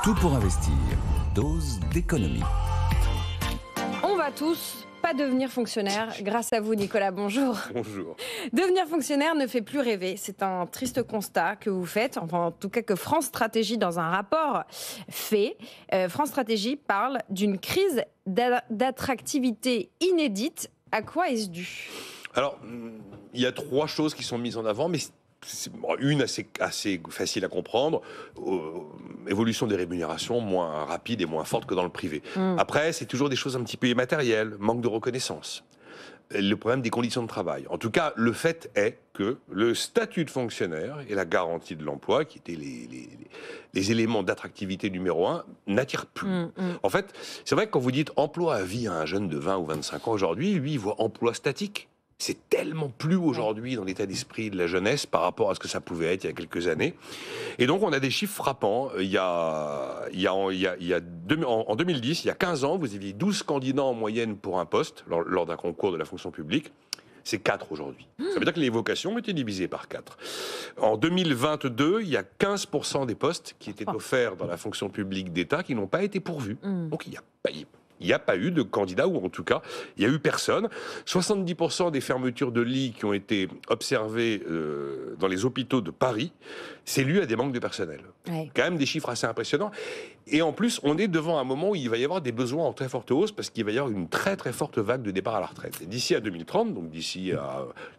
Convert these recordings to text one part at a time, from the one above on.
Tout pour investir. Dose d'économie. On va tous pas devenir fonctionnaire grâce à vous, Nicolas. Bonjour. Bonjour. Devenir fonctionnaire ne fait plus rêver. C'est un triste constat que vous faites, enfin en tout cas que France Stratégie dans un rapport fait. France Stratégie parle d'une crise d'attractivité inédite. À quoi est-ce dû ? Alors, il y a trois choses qui sont mises en avant, mais une assez facile à comprendre. Évolution des rémunérations moins rapide et moins forte que dans le privé. Après, c'est toujours des choses un petit peu immatérielles, manque de reconnaissance. Le problème des conditions de travail. En tout cas, le fait est que le statut de fonctionnaire et la garantie de l'emploi, qui étaient les éléments d'attractivité numéro un, n'attirent plus. En fait, c'est vrai que quand vous dites emploi à vie à un jeune de 20 ou 25 ans aujourd'hui, lui, il voit emploi statique. C'est tellement plus aujourd'hui dans l'état d'esprit de la jeunesse par rapport à ce que ça pouvait être il y a quelques années. Et donc, on a des chiffres frappants. En 2010, il y a 15 ans, vous aviez 12 candidats en moyenne pour un poste lors d'un concours de la fonction publique. C'est 4 aujourd'hui. Ça veut dire que les vocations ont été divisées par 4. En 2022, il y a 15% des postes qui étaient offerts dans la fonction publique d'État qui n'ont pas été pourvus. Donc, il n'y a pas eu de candidat, ou en tout cas, il n'y a eu personne. 70% des fermetures de lits qui ont été observées dans les hôpitaux de Paris, c'est dû à des manques de personnel. Ouais. Quand même des chiffres assez impressionnants. Et en plus, on est devant un moment où il va y avoir des besoins en très forte hausse, parce qu'il va y avoir une très très forte vague de départ à la retraite. Et d'ici à 2030, donc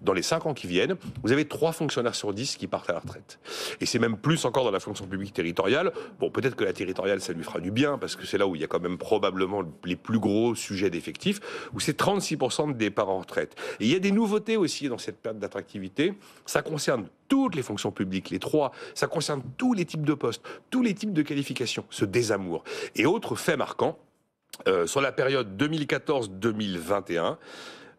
dans les 5 ans qui viennent, vous avez 3 fonctionnaires sur 10 qui partent à la retraite. Et c'est même plus encore dans la fonction publique territoriale. Bon, peut-être que la territoriale, ça lui fera du bien, parce que c'est là où il y a quand même probablement les plus gros sujets d'effectifs, où c'est 36% de départ en retraite. Et il y a des nouveautés aussi dans cette perte d'attractivité. Ça concerne toutes les fonctions publiques, les 3. Ça concerne tous les types de postes, tous les types de qualifications, ce désamour. Et autre fait marquant, sur la période 2014-2021,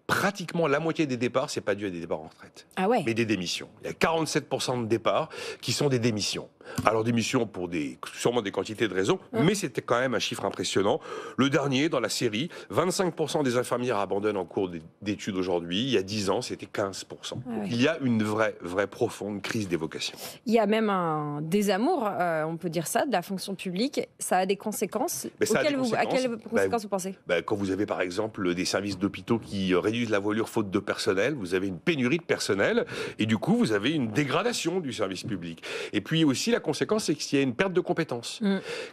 pratiquement la moitié des départs, c'est pas dû à des départs en retraite, mais des démissions. Il y a 47% de départs qui sont des démissions. Alors démissions pour sûrement des quantités de raisons, mais c'était quand même un chiffre impressionnant. Le dernier, dans la série, 25% des infirmières abandonnent en cours d'études aujourd'hui. Il y a 10 ans, c'était 15%. Il y a une vraie profonde crise des vocations. Il y a même un désamour, on peut dire ça, de la fonction publique. Ça a des conséquences. À quelles conséquences vous pensez ? Quand vous avez par exemple des services d'hôpitaux qui réduisent la voilure faute de personnel, vous avez une pénurie de personnel, et du coup vous avez une dégradation du service public. Et puis aussi la conséquence, c'est qu'il y a une perte de compétences.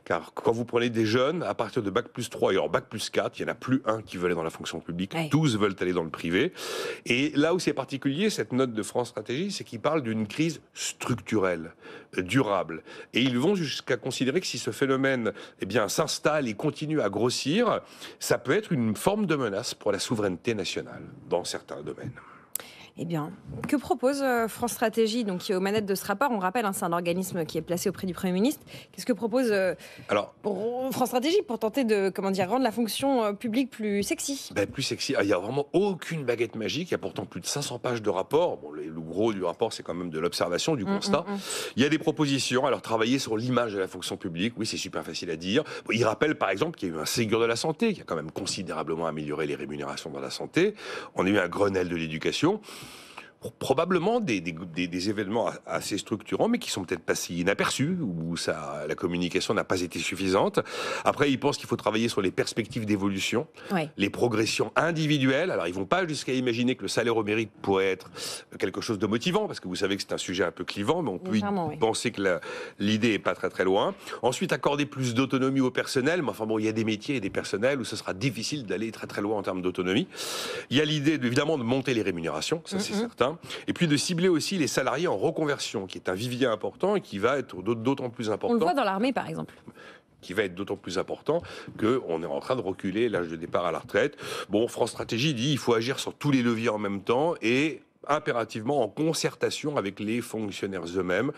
Car quand vous prenez des jeunes, à partir de Bac plus 3 et alors Bac plus 4, il n'y en a plus un qui veut aller dans la fonction publique, tous veulent aller dans le privé. Et là où c'est particulier, cette note de France Stratégie, c'est qu'ils parlent d'une crise structurelle, durable. Et ils vont jusqu'à considérer que si ce phénomène s'installe et continue à grossir, ça peut être une forme de menace pour la souveraineté nationale dans certains domaines. Eh bien, que propose France Stratégie, donc qui est aux manettes de ce rapport ? On rappelle, c'est un organisme qui est placé auprès du Premier ministre. Qu'est-ce que propose France Stratégie pour tenter de rendre la fonction publique plus sexy ? Plus sexy. Il n'y a vraiment aucune baguette magique. Il y a pourtant plus de 500 pages de rapport. Bon, le gros du rapport, c'est quand même de l'observation, du constat. Il y a des propositions. Alors, travailler sur l'image de la fonction publique, oui, c'est super facile à dire. Il rappelle, par exemple, qu'il y a eu un Ségur de la santé qui a quand même considérablement amélioré les rémunérations dans la santé. On a eu un Grenelle de l'éducation. Probablement des événements assez structurants, mais qui sont peut-être passés inaperçus, où la communication n'a pas été suffisante. Après, ils pensent qu'il faut travailler sur les perspectives d'évolution, les progressions individuelles. Alors, ils ne vont pas jusqu'à imaginer que le salaire au mérite pourrait être quelque chose de motivant, parce que vous savez que c'est un sujet un peu clivant, mais on peut penser que l'idée n'est pas très très loin. Ensuite, accorder plus d'autonomie au personnel, mais enfin bon, il y a des métiers et des personnels où ce sera difficile d'aller très très loin en termes d'autonomie. Il y a l'idée, évidemment, de monter les rémunérations, ça c'est certain. Et puis de cibler aussi les salariés en reconversion, qui est un vivier important et qui va être d'autant plus important. On le voit dans l'armée, par exemple. Qui va être d'autant plus important qu'on est en train de reculer l'âge de départ à la retraite. Bon, France Stratégie dit qu'il faut agir sur tous les leviers en même temps et impérativement en concertation avec les fonctionnaires eux-mêmes.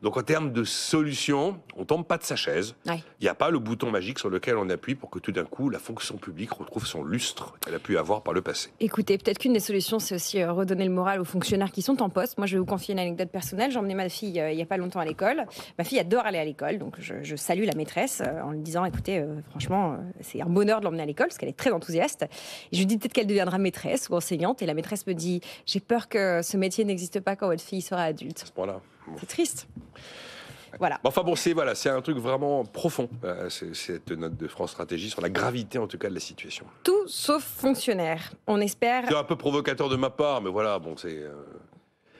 Donc en termes de solutions, on ne tombe pas de sa chaise. Il n'y a pas le bouton magique sur lequel on appuie pour que tout d'un coup la fonction publique retrouve son lustre qu'elle a pu avoir par le passé. Écoutez, peut-être qu'une des solutions, c'est aussi redonner le moral aux fonctionnaires qui sont en poste. Moi, je vais vous confier une anecdote personnelle. J'ai emmené ma fille il n'y a pas longtemps à l'école. Ma fille adore aller à l'école, donc je salue la maîtresse en lui disant, écoutez, franchement, c'est un bonheur de l'emmener à l'école, parce qu'elle est très enthousiaste. Et je lui dis peut-être qu'elle deviendra maîtresse ou enseignante. Et la maîtresse me dit, j'ai peur que ce métier n'existe pas quand votre fille sera adulte. À ce point-là. C'est triste. Voilà. Enfin bon, c'est un truc vraiment profond, cette note de France Stratégie sur la gravité en tout cas de la situation. Tout sauf fonctionnaire. On espère. C'est un peu provocateur de ma part, mais voilà, bon, c'est...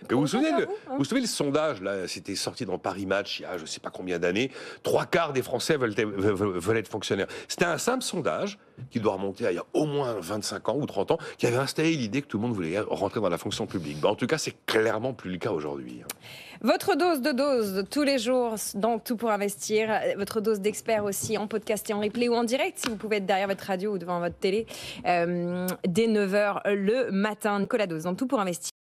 Mais vous vous souvenez, vous souvenez le sondage, là, c'était sorti dans Paris Match il y a je ne sais pas combien d'années, 3/4 des Français veulent être fonctionnaires. C'était un simple sondage qui doit remonter à il y a au moins 25 ans ou 30 ans, qui avait installé l'idée que tout le monde voulait rentrer dans la fonction publique. En tout cas, c'est clairement plus le cas aujourd'hui. Votre dose de dose tous les jours dans Tout pour investir. Votre dose d'experts aussi en podcast et en replay ou en direct si vous pouvez être derrière votre radio ou devant votre télé dès 9h le matin. Nicolas Dose dans Tout pour investir.